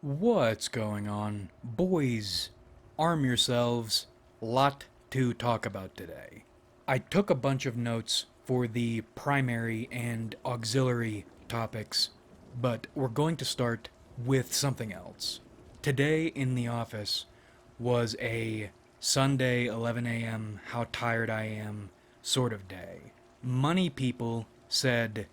What's going on? Boys, arm yourselves. Lot to talk about today. I took a bunch of notes for the primary and auxiliary topics, but we're going to start with something else. Today in the office was a Sunday 11 a.m. how tired I am sort of day. Money people said,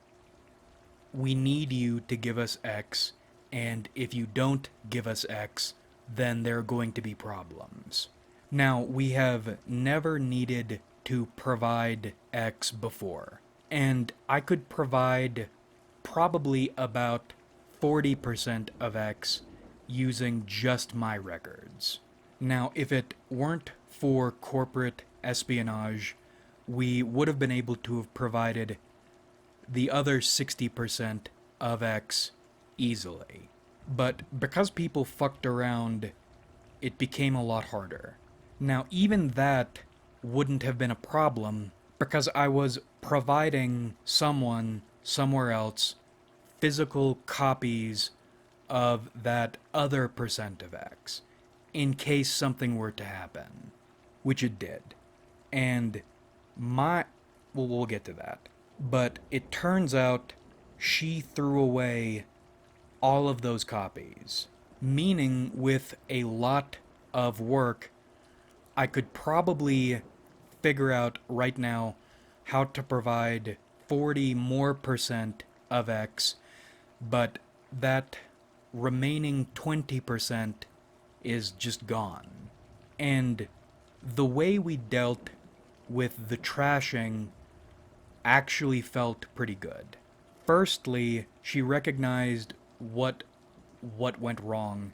we need you to give us X, and if you don't give us X, then there are going to be problems. Now, we have never needed to provide X before, and I could provide probably about 40% of X using just my records. Now, if it weren't for corporate espionage, we would have been able to have provided the other 60% of X easily. But because people fucked around, it became a lot harder. Now, even that wouldn't have been a problem because I was providing someone somewhere else physical copies of that other percent of X in case something were to happen, which it did. And my. Well, we'll get to that. But it turns out she threw away all of those copies, meaning with a lot of work, I could probably figure out right now how to provide 40 more percent of X, but that remaining 20% is just gone. And the way we dealt with the trashing actually felt pretty good. Firstly, she recognized what went wrong.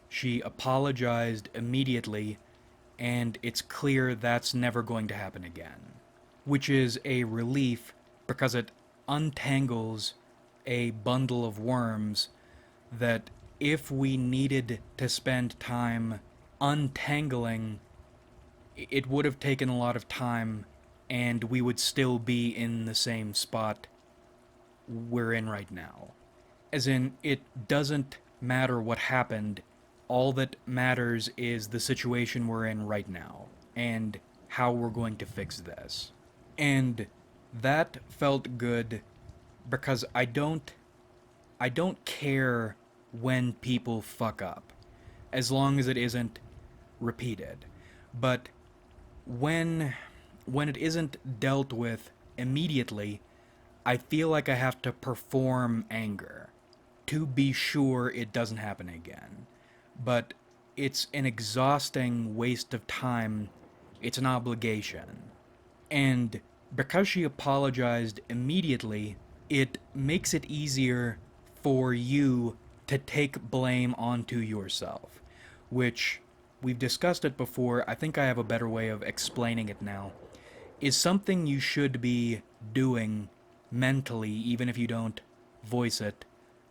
She apologized immediately, and it's clear that's never going to happen again. Which is a relief because it untangles a bundle of worms that if we needed to spend time untangling, it would have taken a lot of time and we would still be in the same spot we're in right now. As in, it doesn't matter what happened, all that matters is the situation we're in right now and how we're going to fix this. And that felt good because I don't care when people fuck up as long as it isn't repeated. But when when it isn't dealt with immediately, I feel like I have to perform anger to be sure it doesn't happen again. But it's an exhausting waste of time. It's an obligation. And because she apologized immediately, it makes it easier for you to take blame onto yourself, which we've discussed it before. I think I have a better way of explaining it now. Is something you should be doing mentally, even if you don't voice it.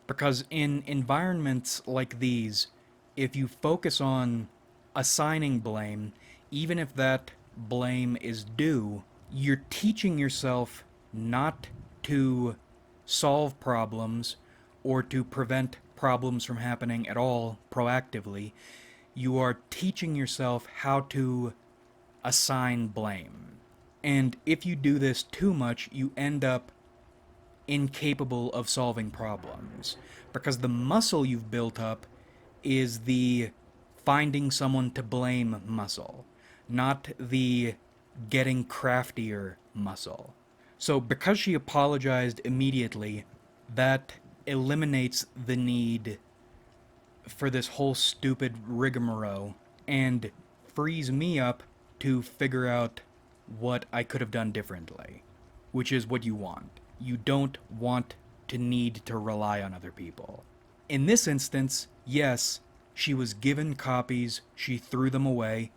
Because in environments like these, if you focus on assigning blame, even if that blame is due, you're teaching yourself not to solve problems or to prevent problems from happening at all proactively. You are teaching yourself how to assign blame. And if you do this too much, you end up incapable of solving problems. Because the muscle you've built up is the finding someone to blame muscle, not the getting craftier muscle. So, because she apologized immediately, that eliminates the need for this whole stupid rigmarole and frees me up to figure out what I could have done differently, which is what you want. You don't want to need to rely on other people. In this instance, yes, she was given copies, she threw them away.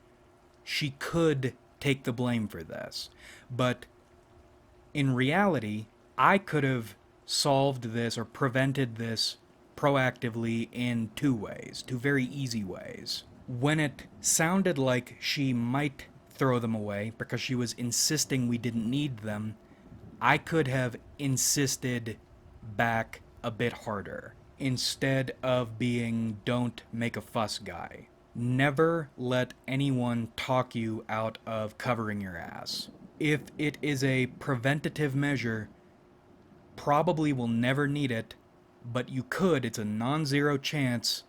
She could take the blame for this. But in reality, I could have solved this or prevented this proactively in two ways, two very easy ways. When it sounded like she might throw them away because she was insisting we didn't need them, I could have insisted back a bit harder instead of being don't make a fuss guy. Never let anyone talk you out of covering your ass. If it is a preventative measure, probably will never need it, but you could, it's a non-zero chance,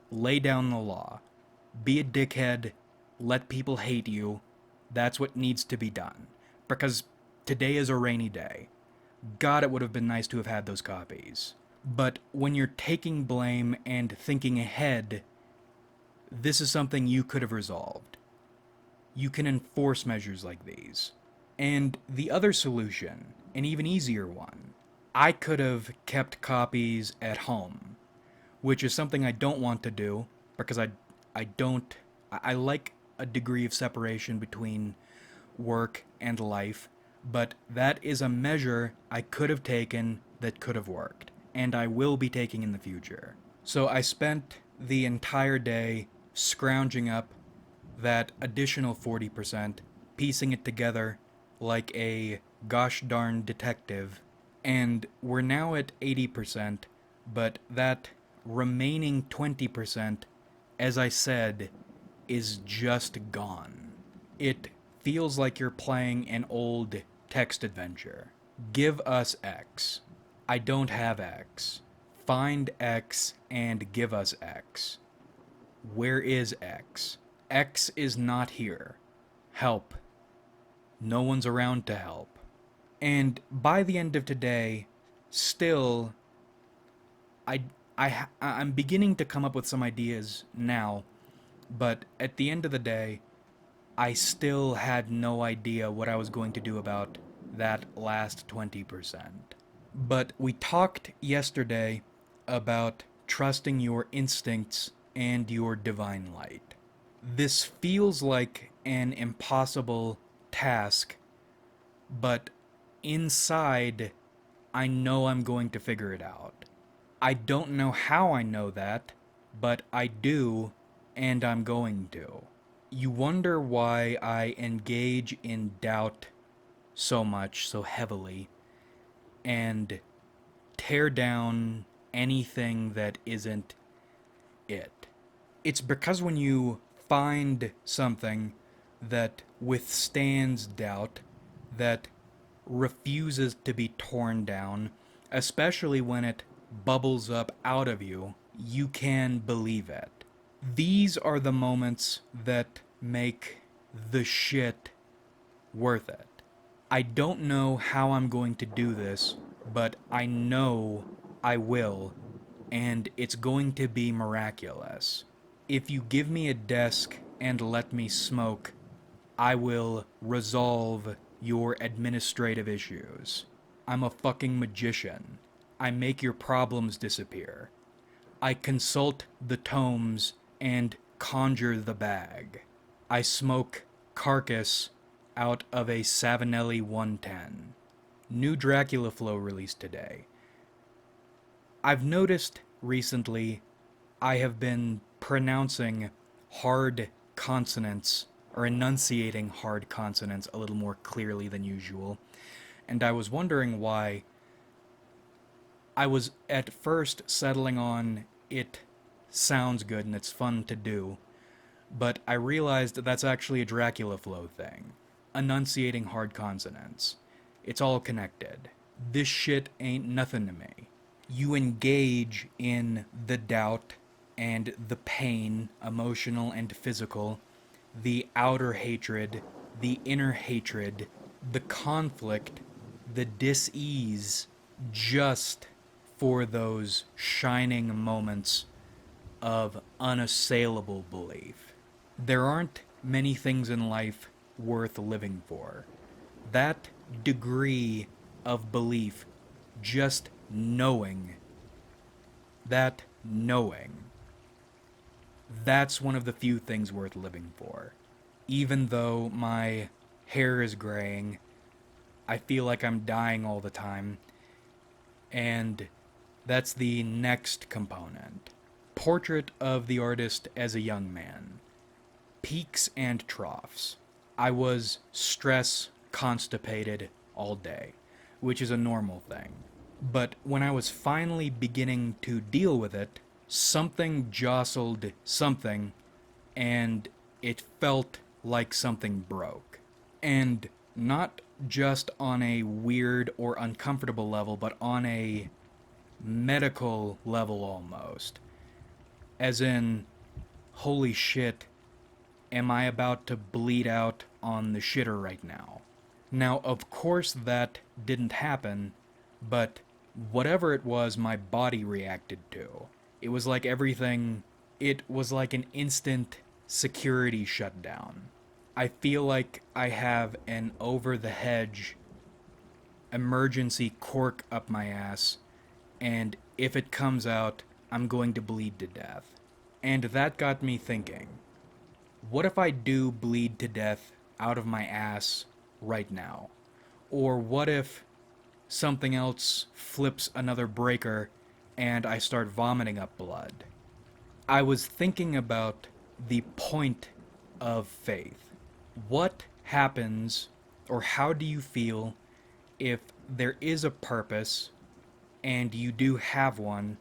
lay down the law. Be a dickhead, let people hate you. That's what needs to be done. Because today is a rainy day. God, it would have been nice to have had those copies. But when you're taking blame and thinking ahead, this is something you could have resolved. You can enforce measures like these. And the other solution, an even easier one, I could have kept copies at home, which is something I don't want to do because I like a degree of separation between work and life, but that is a measure I could have taken that could have worked, and I will be taking in the future. So I spent the entire day scrounging up that additional 40%, piecing it together like a gosh darn detective, and we're now at 80%, but that remaining 20%, as I said, is just gone. It feels like you're playing an old text adventure. Give us X. I don't have X. Find X and give us X. Where is X? X is not here. Help. No one's around to help. And by the end of today, still, I'm beginning to come up with some ideas now, but at the end of the day, I still had no idea what I was going to do about that last 20%. But we talked yesterday about trusting your instincts and your divine light. This feels like an impossible task, but inside, I know I'm going to figure it out. I don't know how I know that, but I do, and I'm going to. You wonder why I engage in doubt so much, so heavily, and tear down anything that isn't it. It's because when you find something that withstands doubt, that refuses to be torn down, especially when it bubbles up out of you, you can believe it. These are the moments that make the shit worth it. I don't know how I'm going to do this, but I know I will, and it's going to be miraculous. If you give me a desk and let me smoke, I will resolve your administrative issues. I'm a fucking magician. I make your problems disappear. I consult the tomes and conjure the bag. I smoke carcass out of a Savinelli 110. New Dracula Flow released today. I've noticed recently I have been pronouncing hard consonants or enunciating hard consonants a little more clearly than usual, and I was wondering why. I was at first settling on it sounds good and it's fun to do, but I realized that that's actually a Dracula Flow thing. Enunciating hard consonants. It's all connected. This shit ain't nothing to me. You engage in the doubt and the pain, emotional and physical, the outer hatred, the inner hatred, the conflict, the dis-ease, just for those shining moments of unassailable belief. There aren't many things in life worth living for. That degree of belief, just knowing, that knowing, that's one of the few things worth living for. Even though my hair is graying, I feel like I'm dying all the time, and that's the next component. Portrait of the artist as a young man. Peaks and troughs. I was stress constipated all day, which is a normal thing. But when I was finally beginning to deal with it, something jostled something, and it felt like something broke. And not just on a weird or uncomfortable level, but on a medical level almost. As in, holy shit, am I about to bleed out on the shitter right now? Now, of course, that didn't happen, but whatever it was, my body reacted to. It was like everything, it was like an instant security shutdown. I feel like I have an over the hedge emergency cork up my ass, and if it comes out, I'm going to bleed to death. And that got me thinking, what if I do bleed to death out of my ass right now? Or what if something else flips another breaker and I start vomiting up blood? I was thinking about the point of faith. What happens, or how do you feel, if there is a purpose and you do have one,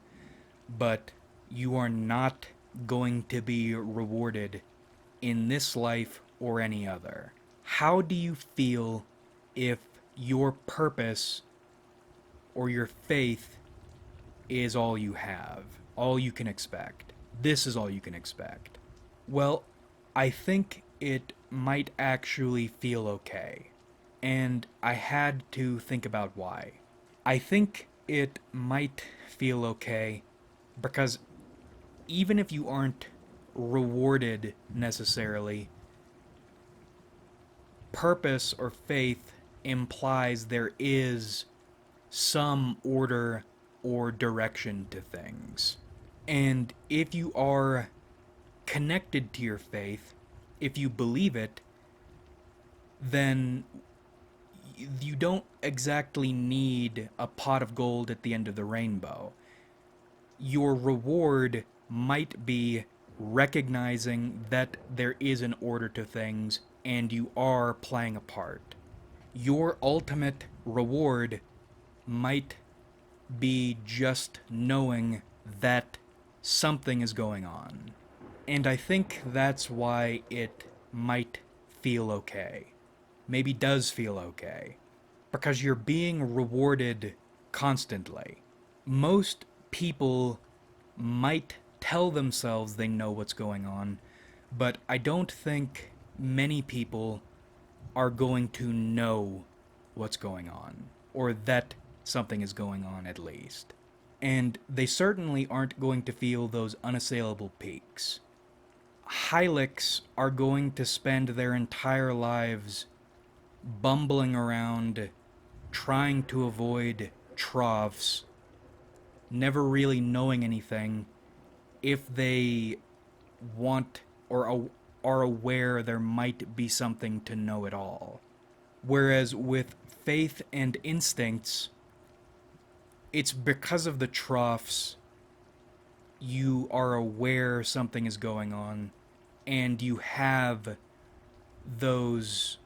but you are not going to be rewarded in this life or any other? How do you feel if your purpose or your faith is all you have, all you can expect? This is all you can expect. Well, I think it might actually feel okay. And I had to think about why. I think it might feel okay because even if you aren't rewarded necessarily, purpose or faith implies there is some order or direction to things. And if you are connected to your faith, if you believe it, then you don't exactly need a pot of gold at the end of the rainbow. Your reward might be recognizing that there is an order to things and you are playing a part. Your ultimate reward might be just knowing that something is going on. And I think that's why it might feel okay. Maybe does feel okay. Because you're being rewarded constantly. Most people might tell themselves they know what's going on, but I don't think many people are going to know what's going on, or that something is going on at least. And they certainly aren't going to feel those unassailable peaks. Hylics are going to spend their entire lives bumbling around, trying to avoid troughs, never really knowing anything if they want or are aware there might be something to know at all. Whereas with faith and instincts, it's because of the troughs you are aware something is going on and you have those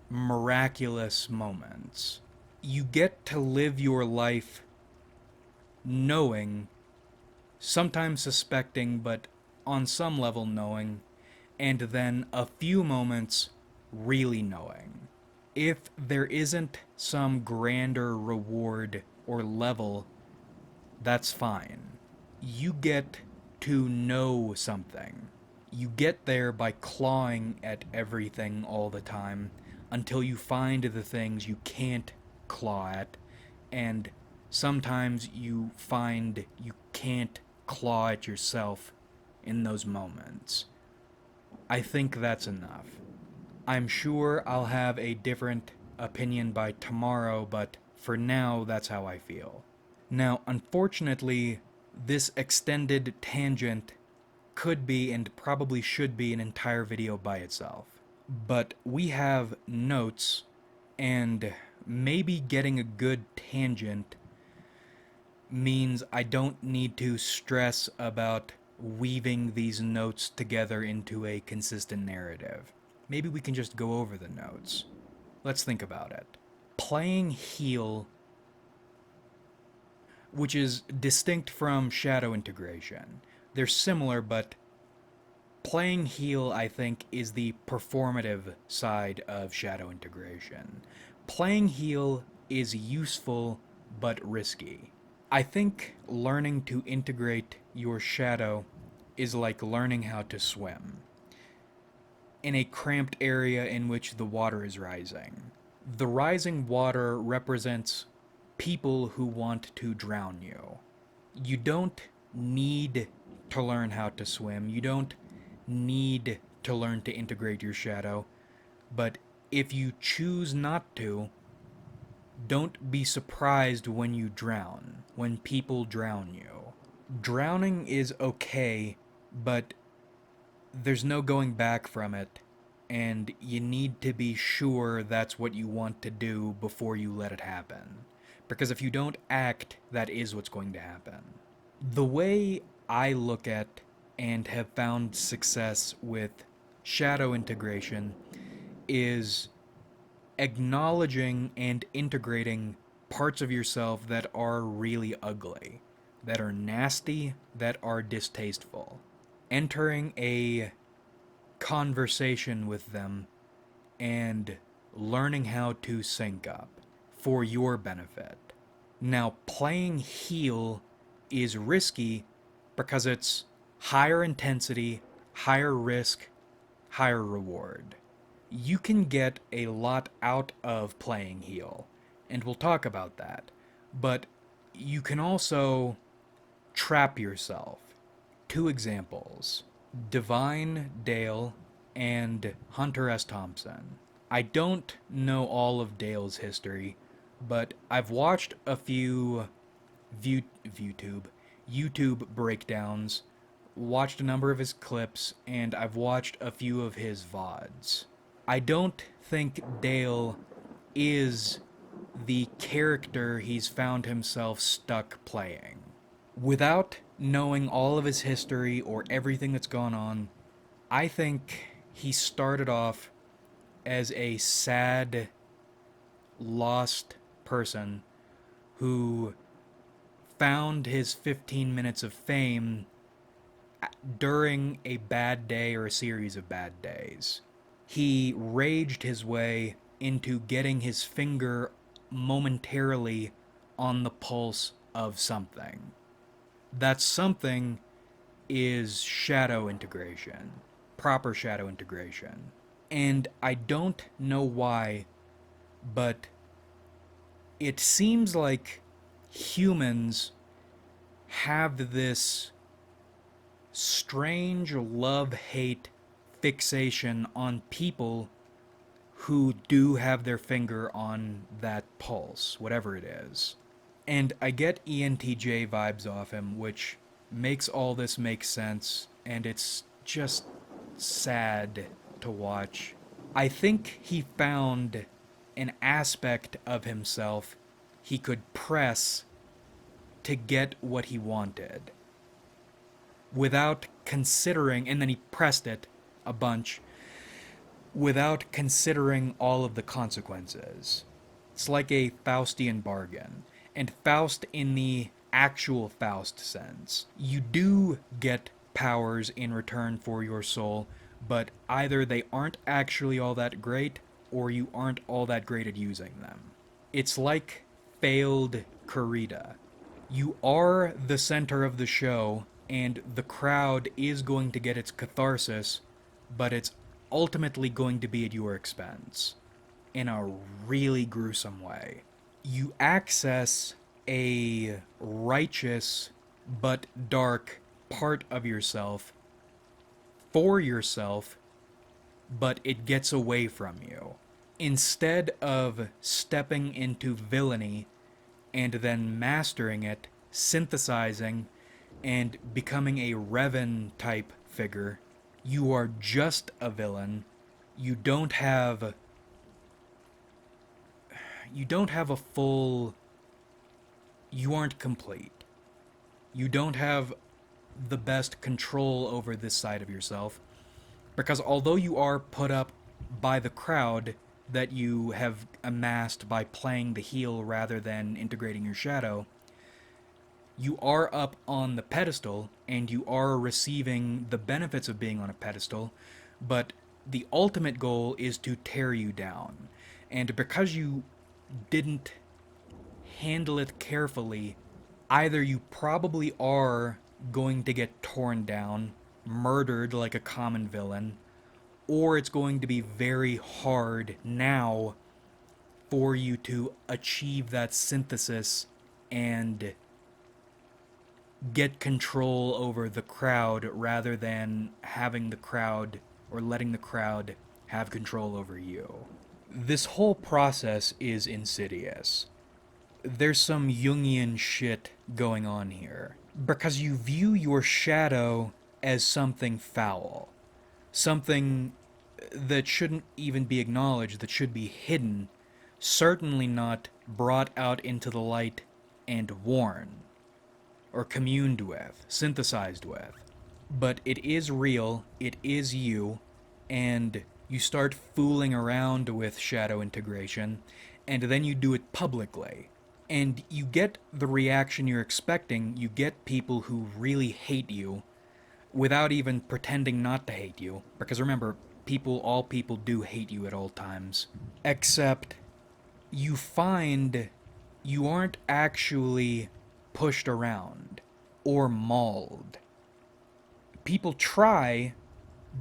miraculous moments. You get to live your life knowing, sometimes suspecting, but on some level knowing, and then a few moments really knowing. If there isn't some grander reward or level, that's fine. You get to know something. You get there by clawing at everything all the time until you find the things you can't claw at, and sometimes you find you can't claw at yourself in those moments. I think that's enough. I'm sure I'll have a different opinion by tomorrow, but for now, that's how I feel. Now, unfortunately, this extended tangent could be and probably should be an entire video by itself. But we have notes, and maybe getting a good tangent means I don't need to stress about weaving these notes together into a consistent narrative. Maybe we can just go over the notes. Let's think about it. Playing heel which is distinct from shadow integration. They're similar, but playing heal, I think, is the performative side of shadow integration. Playing heal is useful but risky. I think learning to integrate your shadow is like learning how to swim in a cramped area in which the water is rising. The rising water represents people who want to drown you. You don't need to learn how to swim. You don't need to learn to integrate your shadow. But if you choose not to, don't be surprised when you drown, when people drown you. Drowning is okay, but there's no going back from it, and you need to be sure that's what you want to do before you let it happen. Because if you don't act, that is what's going to happen. The way I look at and have found success with shadow integration is acknowledging and integrating parts of yourself that are really ugly, that are nasty, that are distasteful. Entering a conversation with them and learning how to sync up for your benefit. Now, playing heal is risky because it's higher intensity, higher risk, higher reward. You can get a lot out of playing heal, and we'll talk about that. But you can also trap yourself. Two examples: Divine Dale and Hunter S. Thompson. I don't know all of Dale's history, but I've watched a few YouTube breakdowns, watched a number of his clips, and I've watched a few of his VODs. I don't think Dale is the character he's found himself stuck playing. Without knowing all of his history or everything that's gone on, I think he started off as a sad, lost person who found his 15 minutes of fame during a bad day or a series of bad days. He raged his way into getting his finger momentarily on the pulse of something. That something is shadow integration, proper shadow integration. And I don't know why, but it seems like humans have this strange love-hate fixation on people who do have their finger on that pulse, whatever it is. And I get ENTJ vibes off him, which makes all this make sense, and it's just sad to watch. I think he found an aspect of himself he could press to get what he wanted without considering, and then he pressed it a bunch without considering all of the consequences. It's like a Faustian bargain. And Faust in the actual Faust sense. You do get powers in return for your soul, but either they aren't actually all that great, or you aren't all that great at using them. It's like failed corrida. You are the center of the show, and the crowd is going to get its catharsis, but it's ultimately going to be at your expense, in a really gruesome way. You access a righteous but dark part of yourself for yourself, but it gets away from you. Instead of stepping into villainy and then mastering it, synthesizing, and becoming a Revan type figure, you are just a villain. You don't have a full... You aren't complete. You don't have the best control over this side of yourself, because although you are put up by the crowd that you have amassed by playing the heel rather than integrating your shadow, You are up on the pedestal and you are receiving the benefits of being on a pedestal, but the ultimate goal is to tear you down. And because you didn't handle it carefully, either you probably are going to get torn down, murdered like a common villain, or it's going to be very hard now for you to achieve that synthesis and get control over the crowd rather than having the crowd or letting the crowd have control over you. This whole process is insidious. There's some Jungian shit going on here. Because you view your shadow as something foul. Something that shouldn't even be acknowledged, that should be hidden. Certainly not brought out into the light and worn. Or communed with, synthesized with. But it is real, it is you, and you start fooling around with shadow integration, and then you do it publicly. And you get the reaction you're expecting. You get people who really hate you without even pretending not to hate you. Because remember, all people do hate you at all times. Except you find you aren't actually pushed around or mauled. People try,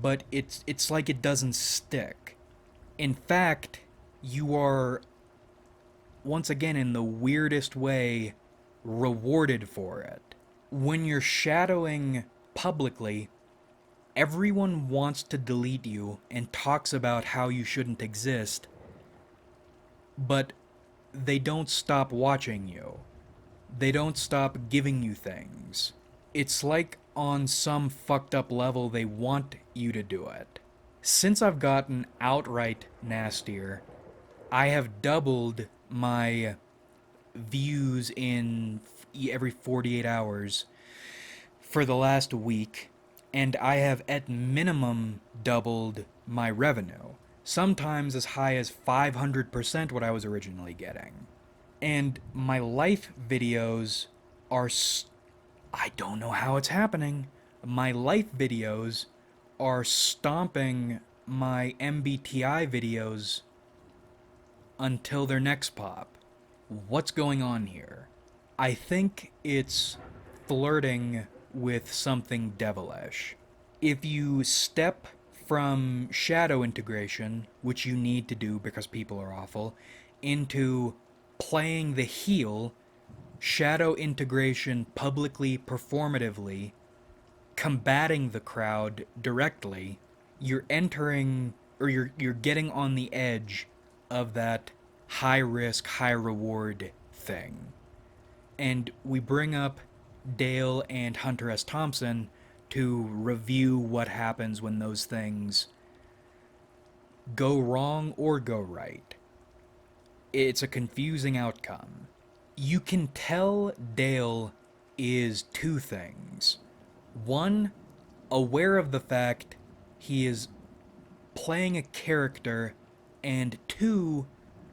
but it's like it doesn't stick. In fact, you are once again in the weirdest way rewarded for it. When you're shadowing publicly, everyone wants to delete you and talks about how you shouldn't exist, but they don't stop watching you. They don't stop giving you things. It's like on some fucked up level they want you to do it. Since I've gotten outright nastier, I have doubled my views in every 48 hours for the last week, and I have at minimum doubled my revenue. Sometimes as high as 500% what I was originally getting. And my life videos are... I don't know how it's happening. My life videos are stomping my MBTI videos until their next pop. What's going on here? I think it's flirting with something devilish. If you step from shadow integration, which you need to do because people are awful, into playing the heel, shadow integration publicly, performatively, combating the crowd directly, you're entering, or you're getting on the edge of that high risk, high reward thing. And we bring up Dale and Hunter S. Thompson to review what happens when those things go wrong or go right. It's a confusing outcome. You can tell Dale is two things. One, aware of the fact he is playing a character, and two,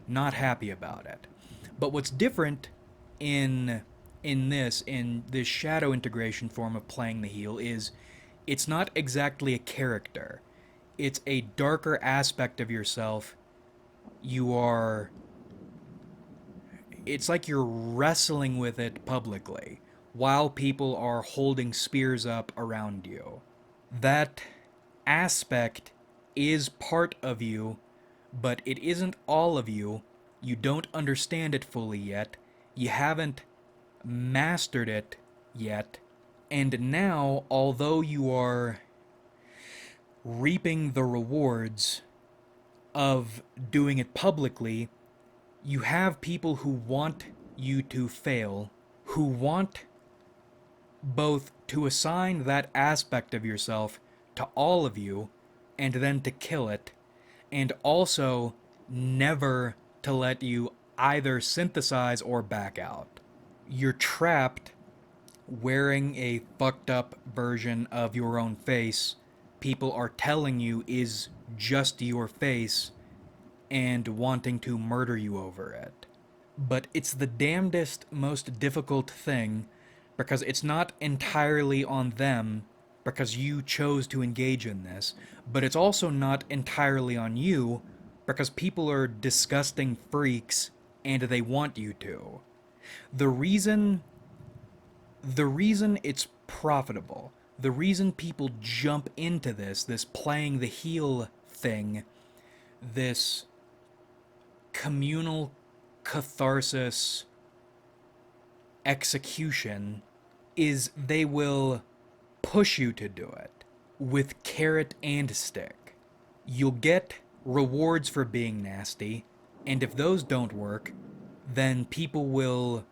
not happy about it. But what's different in this shadow integration form of playing the heel is it's not exactly a character. It's a darker aspect of yourself. It's like you're wrestling with it publicly while people are holding spears up around you. That aspect is part of you, but it isn't all of you. You don't understand it fully yet. You haven't mastered it yet. And now, although you are reaping the rewards of doing it publicly, you have people who want you to fail, who want both to assign that aspect of yourself to all of you and then to kill it, and also never to let you either synthesize or back out. You're trapped wearing a fucked up version of your own face people are telling you is just your face and wanting to murder you over it. But it's the damnedest, most difficult thing because it's not entirely on them because you chose to engage in this, but it's also not entirely on you because people are disgusting freaks and they want you to. The reason the reason it's profitable, the reason people jump into this playing the heel thing, this communal catharsis execution, is they will push you to do it with carrot and stick. You'll get rewards for being nasty, and if those don't work, then people will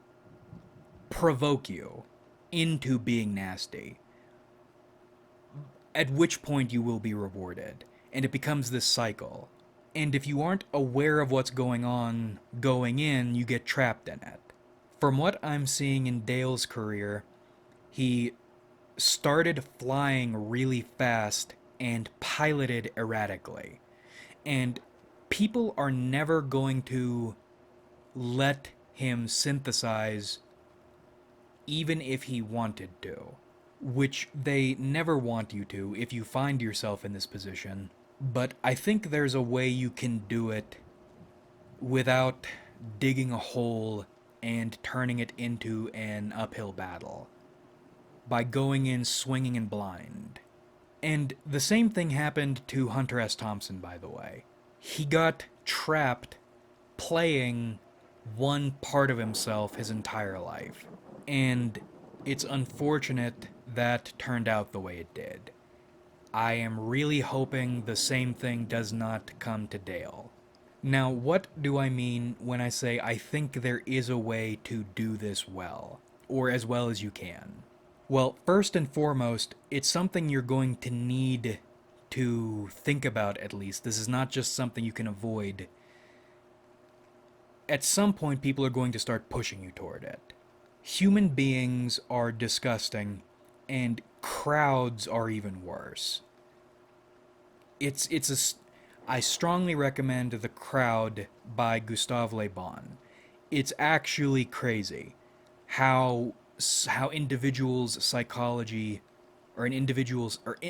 provoke you into being nasty, at which point you will be rewarded, and it becomes this cycle. And if you aren't aware of what's going on going in, you get trapped in it. From what I'm seeing in Dale's career, he started flying really fast and piloted erratically. And people are never going to let him synthesize even if he wanted to, which they never want you to if you find yourself in this position. But I think there's a way you can do it without digging a hole and turning it into an uphill battle, by going in swinging and blind. And the same thing happened to Hunter S. Thompson, by the way. He got trapped playing one part of himself his entire life. And it's unfortunate that turned out the way it did. I am really hoping the same thing does not come to Dale. Now, what do I mean when I say I think there is a way to do this well, or as well as you can? Well, first and foremost, it's something you're going to need to think about at least. This is not just something you can avoid. At some point, people are going to start pushing you toward it. Human beings are disgusting, and crowds are even worse. I strongly recommend The Crowd by Gustave Le Bon. It's actually crazy how individuals' psychology,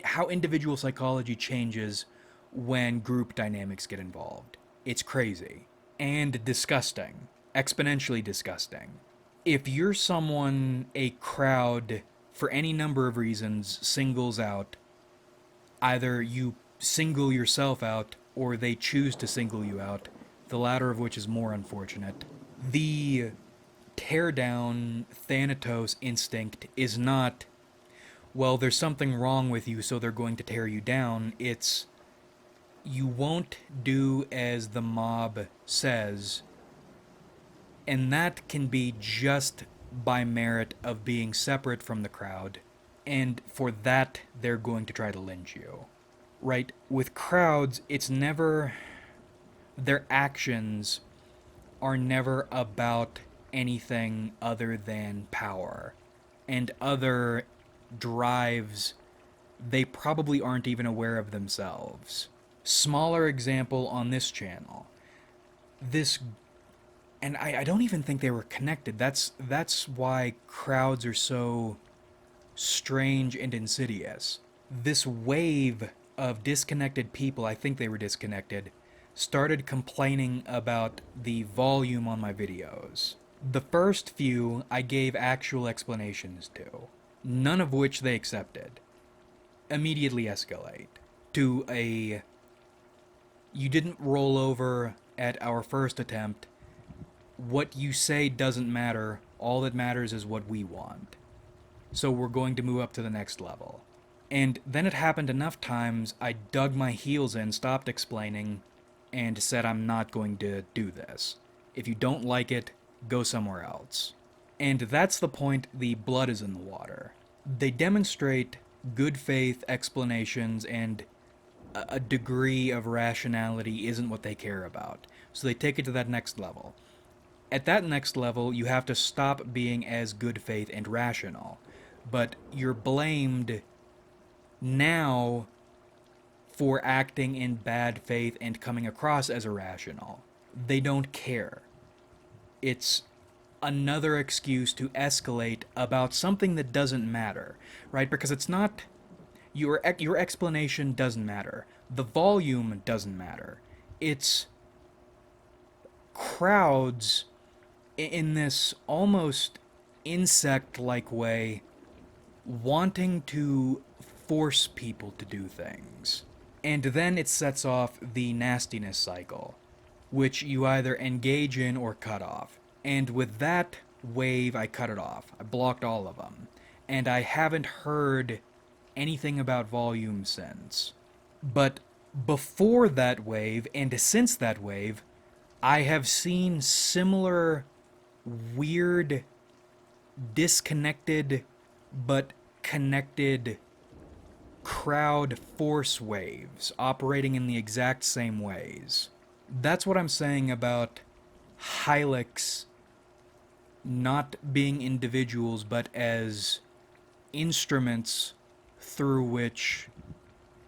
how individual psychology changes when group dynamics get involved. It's crazy and disgusting, exponentially disgusting. If you're someone a crowd, for any number of reasons, singles out, either you single yourself out or they choose to single you out, the latter of which is more unfortunate, the tear down Thanatos instinct is not, well, there's something wrong with you, so they're going to tear you down. It's, you won't do as the mob says, and that can be just by merit of being separate from the crowd, and for that, they're going to try to lynch you. Right? With crowds, it's never, their actions are never about anything other than power and other drives they probably aren't even aware of themselves. Smaller example on this channel. This, and I don't even think they were connected. That's why crowds are so strange and insidious. This wave of disconnected people, I think they were disconnected, started complaining about the volume on my videos. The first few I gave actual explanations to, none of which they accepted. Immediately escalate to a, you didn't roll over at our first attempt, what you say doesn't matter, all that matters is what we want. So we're going to move up to the next level. And then it happened enough times, I dug my heels in, stopped explaining, and said I'm not going to do this. If you don't like it, go somewhere else. And that's the point the blood is in the water. They demonstrate good faith explanations, and a degree of rationality isn't what they care about. So they take it to that next level. At that next level, you have to stop being as good faith and rational. But you're blamed now for acting in bad faith and coming across as irrational. They don't care. It's another excuse to escalate about something that doesn't matter, right? Because it's not your explanation doesn't matter. The volume doesn't matter. It's crowds in this almost insect-like way wanting to force people to do things. And then it sets off the nastiness cycle, which you either engage in or cut off. And with that wave, I cut it off. I blocked all of them. And I haven't heard anything about volume since. But before that wave, and since that wave, I have seen similar weird, disconnected, but connected crowd force waves operating in the exact same ways. That's what I'm saying about Hylics not being individuals but as instruments through which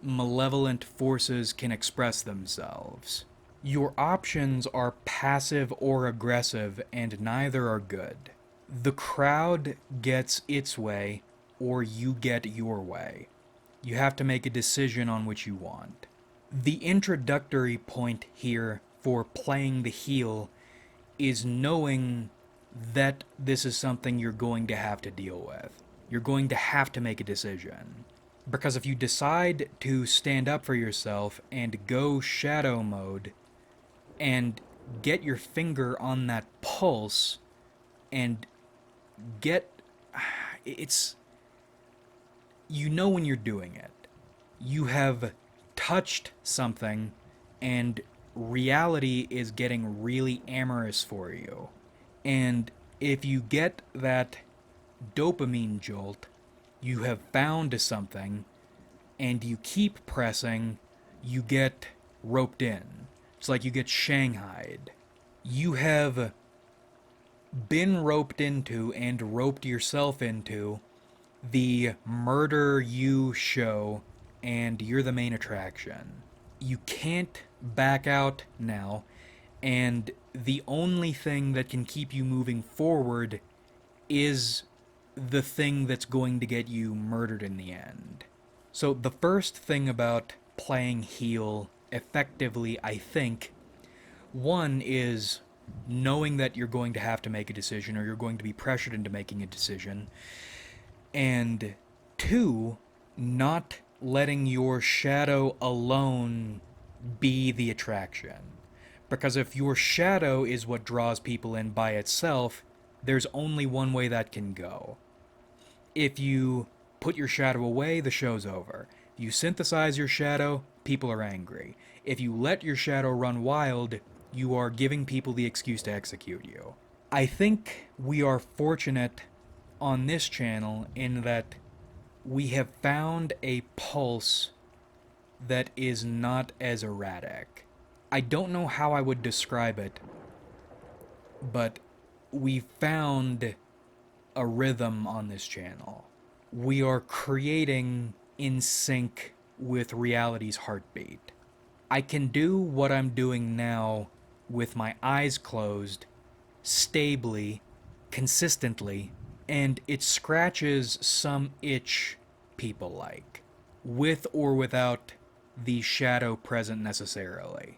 malevolent forces can express themselves. Your options are passive or aggressive, and neither are good. The crowd gets its way, or you get your way. You have to make a decision on which you want. The introductory point here for playing the heel is knowing that this is something you're going to have to deal with. You're going to have to make a decision. Because if you decide to stand up for yourself and go shadow mode and get your finger on that pulse and get... it's... you know when you're doing it. You have touched something and reality is getting really amorous for you. And if you get that dopamine jolt, you have found something, and you keep pressing, you get roped in. It's like you get shanghaied. You have been roped into and roped yourself into the murder you show, and you're the main attraction. You can't back out now, and the only thing that can keep you moving forward is the thing that's going to get you murdered in the end. So the first thing about playing heel effectively, I think, one is knowing that you're going to have to make a decision, or you're going to be pressured into making a decision, and two, not letting your shadow alone be the attraction. Because if your shadow is what draws people in by itself, there's only one way that can go. If you put your shadow away, the show's over. If you synthesize your shadow, people are angry. If you let your shadow run wild, you are giving people the excuse to execute you. I think we are fortunate on this channel in that we have found a pulse that is not as erratic. I don't know how I would describe it, but we found a rhythm on this channel. We are creating in sync with reality's heartbeat. I can do what I'm doing now with my eyes closed, stably, consistently, and it scratches some itch people like, with or without the shadow present necessarily.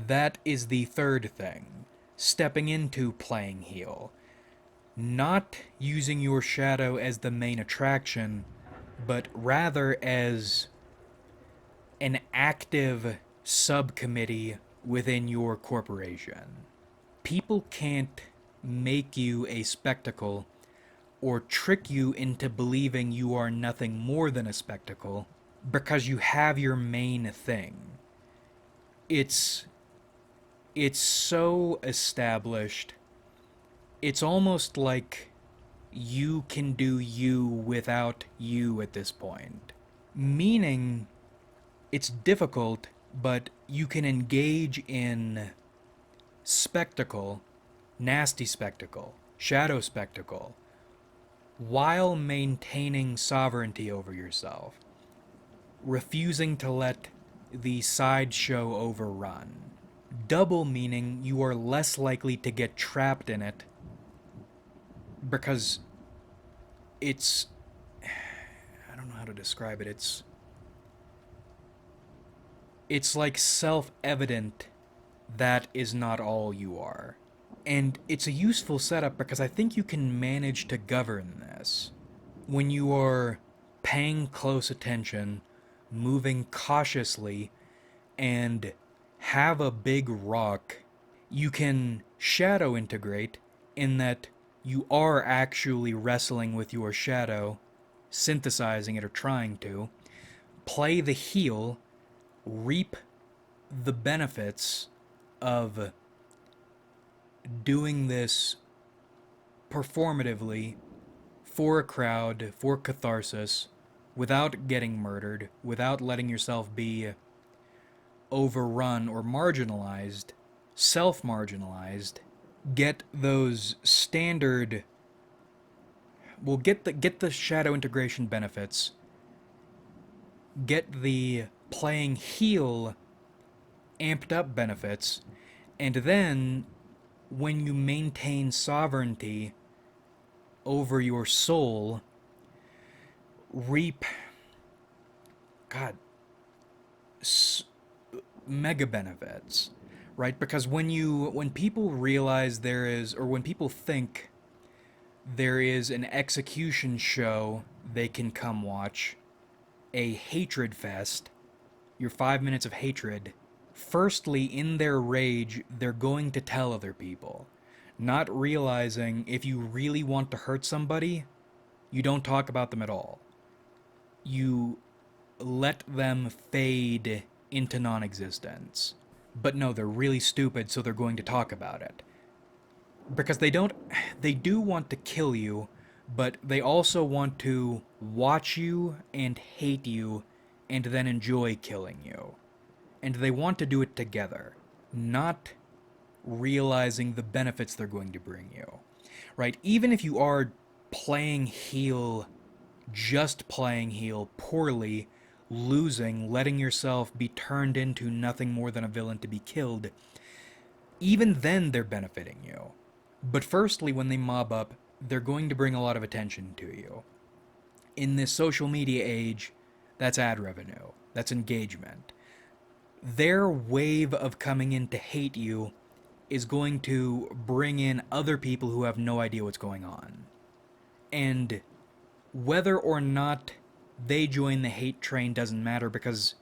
That is the third thing, stepping into playing heel. Not using your shadow as the main attraction, but rather as an active subcommittee within your corporation. People can't make you a spectacle or trick you into believing you are nothing more than a spectacle because you have your main thing. It's so established. It's almost like you can do you without you at this point. Meaning, it's difficult, but you can engage in spectacle, nasty spectacle, shadow spectacle, while maintaining sovereignty over yourself, refusing to let the sideshow overrun. Double meaning you are less likely to get trapped in it because it's, I don't know how to describe it. It's like self-evident that is not all you are. And it's a useful setup because I think you can manage to govern this. When you are paying close attention, moving cautiously, and have a big rock, you can shadow integrate in that you are actually wrestling with your shadow, synthesizing it or trying to, play the heel, reap the benefits of doing this performatively for a crowd, for catharsis, without getting murdered, without letting yourself be overrun or marginalized, self marginalized, get those standard, well, get the shadow integration benefits, get the playing heel amped up benefits, and then when you maintain sovereignty over your soul, reap, God, mega benefits, right? Because when people realize there is, or when people think there is an execution show they can come watch, a hatred fest, your 5 minutes of hatred, firstly, in their rage, they're going to tell other people, not realizing if you really want to hurt somebody, you don't talk about them at all. You let them fade into non-existence. But no, they're really stupid, so they're going to talk about it. Because they do want to kill you, but they also want to watch you and hate you and then enjoy killing you. And they want to do it together, not realizing the benefits they're going to bring you. Right? Even if you are playing heel, just playing heel poorly, losing, letting yourself be turned into nothing more than a villain to be killed, even then they're benefiting you. But firstly, when they mob up, they're going to bring a lot of attention to you. In this social media age, that's ad revenue, that's engagement. Their wave of coming in to hate you is going to bring in other people who have no idea what's going on. And whether or not they join the hate train doesn't matter, because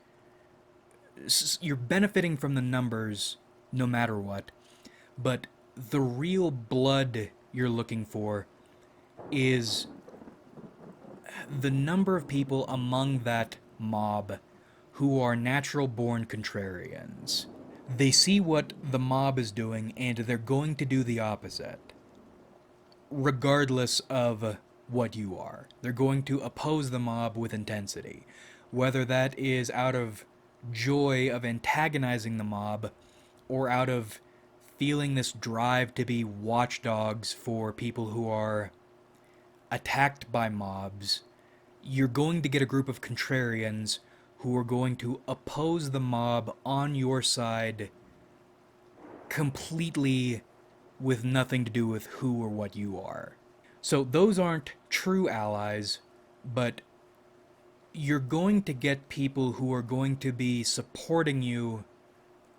you're benefiting from the numbers no matter what. But the real blood you're looking for is the number of people among that mob who are natural born contrarians. They see what the mob is doing and they're going to do the opposite, regardless of what you are. They're going to oppose the mob with intensity, whether that is out of joy of antagonizing the mob or out of feeling this drive to be watchdogs for people who are attacked by mobs. You're going to get a group of contrarians who are going to oppose the mob on your side completely, with nothing to do with who or what you are. So those aren't true allies, but you're going to get people who are going to be supporting you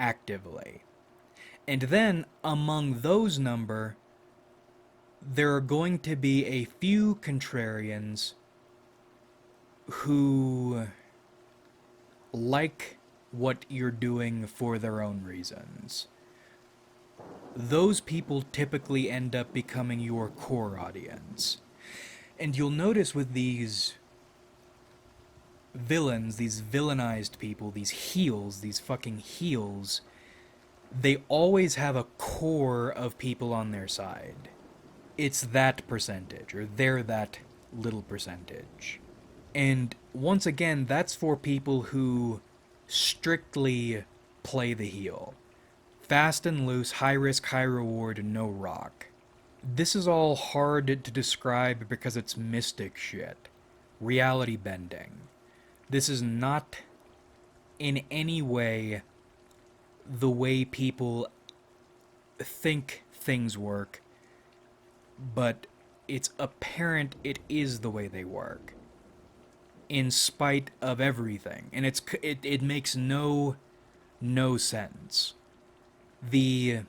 actively. And then, among those number, there are going to be a few contrarians who like what you're doing for their own reasons. Those people typically end up becoming your core audience. And you'll notice with these villains, these villainized people, these heels, these fucking heels, they always have a core of people on their side. It's that percentage, or they're that little percentage. And once again, that's for people who strictly play the heel. Fast and loose, high risk, high reward, no rock. This is all hard to describe because it's mystic shit. Reality bending. This is not in any way the way people think things work, but it's apparent it is the way they work, in spite of everything, and it makes no sense. The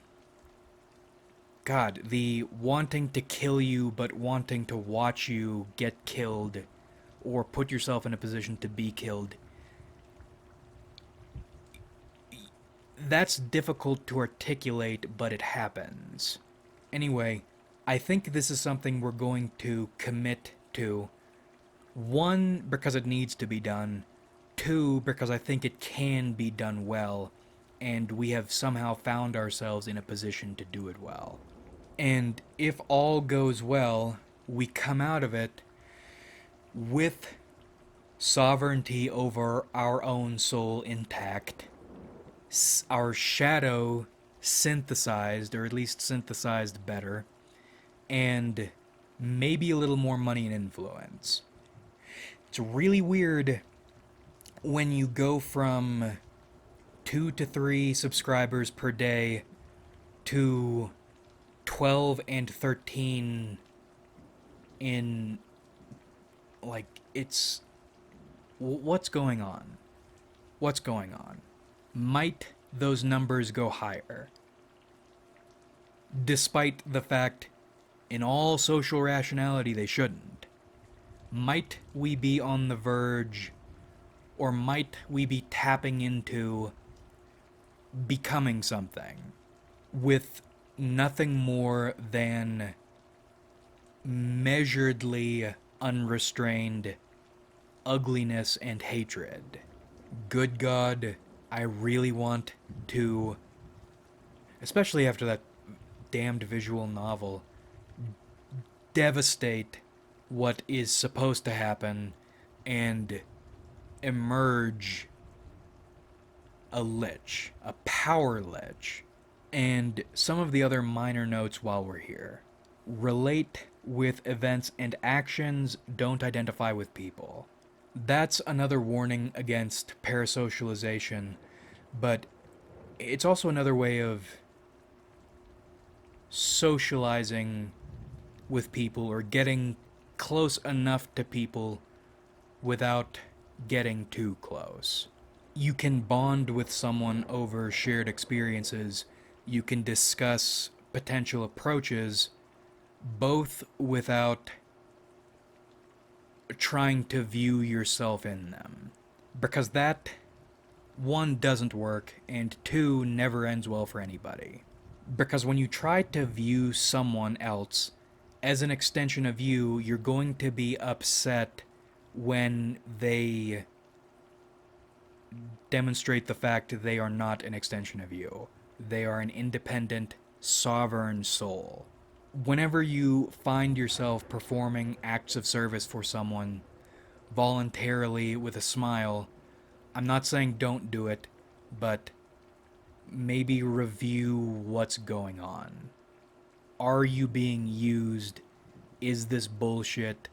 God, the wanting to kill you but wanting to watch you get killed or put yourself in a position to be killed, that's difficult to articulate, but it happens. Anyway, I think this is something we're going to commit to. One, because it needs to be done. Two, because I think it can be done well, and we have somehow found ourselves in a position to do it well. And if all goes well, we come out of it with sovereignty over our own soul intact, our shadow synthesized, or at least synthesized better, and maybe a little more money and influence. It's really weird when you go from 2 to 3 subscribers per day to 12 and 13 in, like, it's, what's going on? What's going on? Might those numbers go higher? Despite the fact, in all social rationality, they shouldn't. Might we be on the verge, or might we be tapping into becoming something with nothing more than measuredly unrestrained ugliness and hatred? Good God, I really want to, especially after that damned visual novel, devastate what is supposed to happen and emerge a lich, a power lich. And some of the other minor notes while we're here. Relate with events and actions, don't identify with people. That's another warning against parasocialization, but it's also another way of socializing with people or getting close enough to people without getting too close. You can bond with someone over shared experiences. You can discuss potential approaches, both without trying to view yourself in them. Because that, one, doesn't work, and two, never ends well for anybody. Because when you try to view someone else as an extension of you, you're going to be upset when they demonstrate the fact that they are not an extension of you. They are an independent, sovereign soul. Whenever you find yourself performing acts of service for someone voluntarily with a smile, I'm not saying don't do it, but maybe review what's going on. Are you being used? Is this bullshit?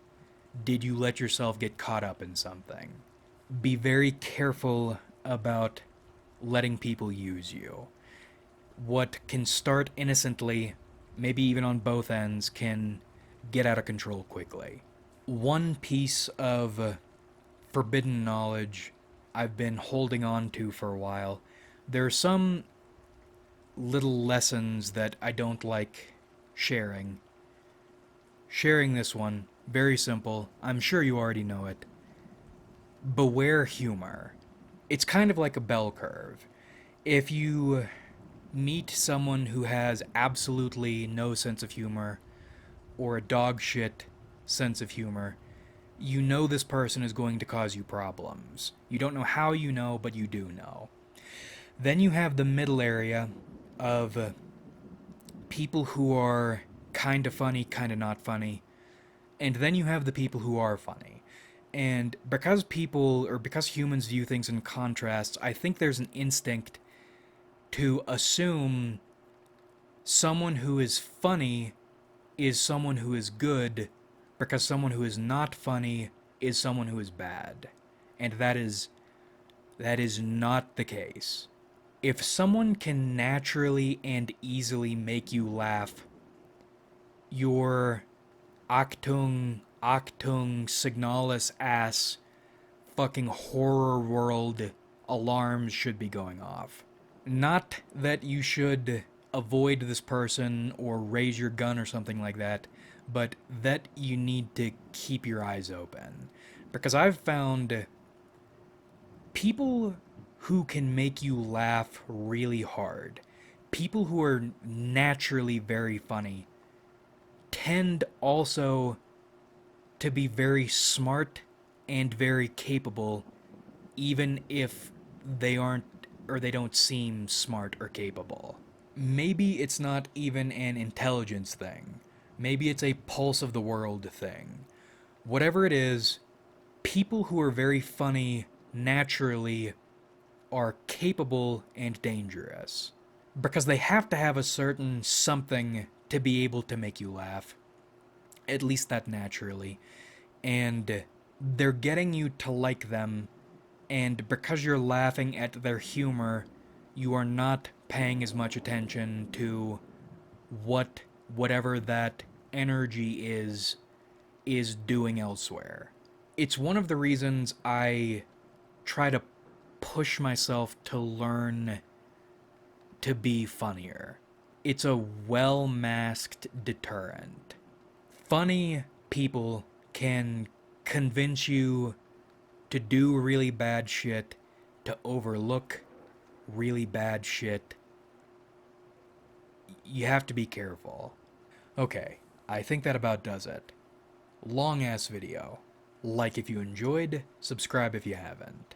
Did you let yourself get caught up in something? Be very careful about letting people use you. What can start innocently, maybe even on both ends, can get out of control quickly. One piece of forbidden knowledge I've been holding on to for a while. There are some little lessons that I don't like sharing. Sharing this one, very simple. I'm sure you already know it. Beware humor. It's kind of like a bell curve. If you meet someone who has absolutely no sense of humor, or a dog shit sense of humor, you know this person is going to cause you problems. You don't know how you know, but you do know. Then you have the middle area of people who are kind of funny, kind of not funny. And then you have the people who are funny. And because humans view things in contrasts, I think there's an instinct to assume someone who is funny is someone who is good, because someone who is not funny is someone who is bad. And that is not the case. If someone can naturally and easily make you laugh, you're Achtung, Signalis ass fucking horror world alarms should be going off. Not that you should avoid this person or raise your gun or something like that, but that you need to keep your eyes open. Because I've found people who can make you laugh really hard, people who are naturally very funny, tend also to be very smart and very capable, even if they aren't or they don't seem smart or capable. Maybe it's not even an intelligence thing. Maybe it's a pulse of the world thing. Whatever it is, people who are very funny naturally are capable and dangerous. Because they have to have a certain something to be able to make you laugh. At least that naturally. And they're getting you to like them, and because you're laughing at their humor, you are not paying as much attention to whatever that energy is doing elsewhere. It's one of the reasons I try to push myself to learn to be funnier. It's a well masked deterrent. Funny people can convince you to do really bad shit, to overlook really bad shit. You have to be careful. Okay, I think that about does it. Long ass video. Like if you enjoyed, subscribe if you haven't.